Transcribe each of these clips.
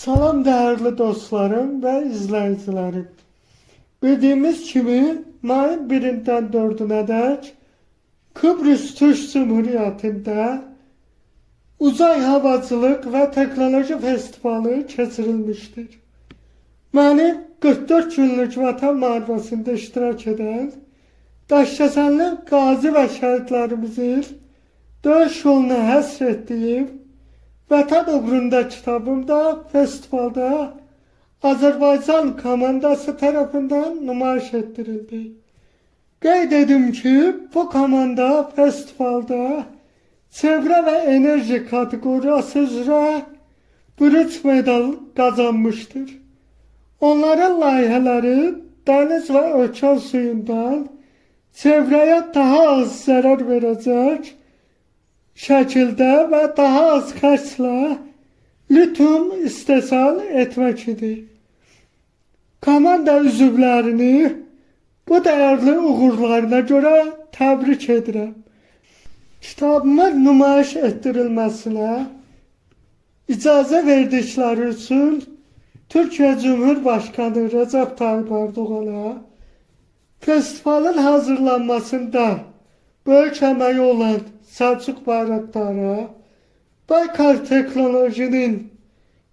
Salam değerli dostlarım ve izleyicilerim. Bildiğimiz gibi mayın 1'inden 4'üne dek Kıbrıs Türk Cumhuriyeti'nde Uzay Havacılık ve Teknoloji Festivali keçirilmiştir. Benim 44 günlük vatan müharibəsində iştirak eden Daşkəsənli qazi ve şəhidlərimizin döyüş yoluna həsr etdiyim Vətən uğrunda kitabımda festivalda Azərbaycan komandası tarafından nümayiş ettirildi. Qeyd edim ki, bu komanda festivalda çevre ve enerji kategorisi üzrə bürünc medal kazanmıştır. Onların layihələri deniz ve okean suyundan çevreye daha az zarar verecek şekilde ve daha az kaçla lityum istehsal etmek idi. Komanda üzvlərini bu değerli uğurlarına göre tebrik ederim. Kitabımın nümayiş ettirilmesine icazə verdikleri için Türkiye Cumhurbaşkanı Recep Tayyip Erdoğan'a festivalin hazırlanmasında böyük emeği olan Selçuk Bayraktar'a, Baykar Teknoloji'nin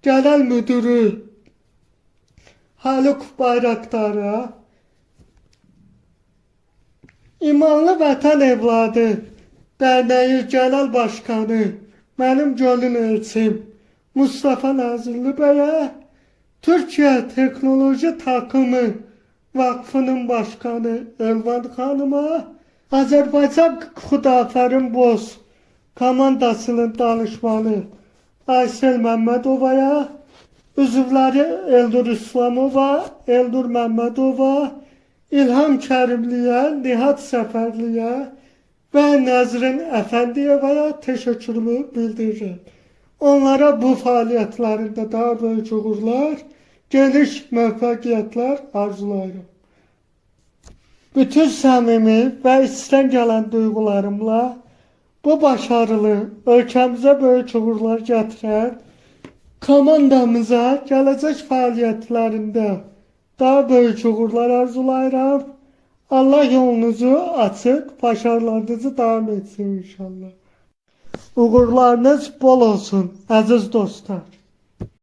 genel müdürü Haluk Bayraktar'a, İmanlı Vətən Evladı Derneği Genel Başkanı benim gönül elçim Mustafa Nazırlı Bey'e, Türkiye Teknoloji Takımı Vakfı'nın başkanı Elvan Hanım'a, Azərbaycan Xudafərin Boz komandasının danışmanı Aysel Məmmədovaya, üzvləri Eldur İslamova, Eldur Məmmədova, İlham Kərimliyə, Nihat Səfərliyə və Nəzrin Əfəndiyevaya təşəkkürümü bildirirəm. Onlara bu fəaliyyətlərində daha böyük uğurlar, geniş müvəffəqiyyətlər arzulayırım. Bütün samimi ve içten gelen duygularımla bu başarılı, ölkəmizə böyük uğurlar gətirən komandamıza gələcək fəaliyyətlərində daha böyük uğurlar arzulayıram. Allah yolunuzu açık, başarılarınızı davam etsin inşallah. Uğurlarınız bol olsun, aziz dostlar.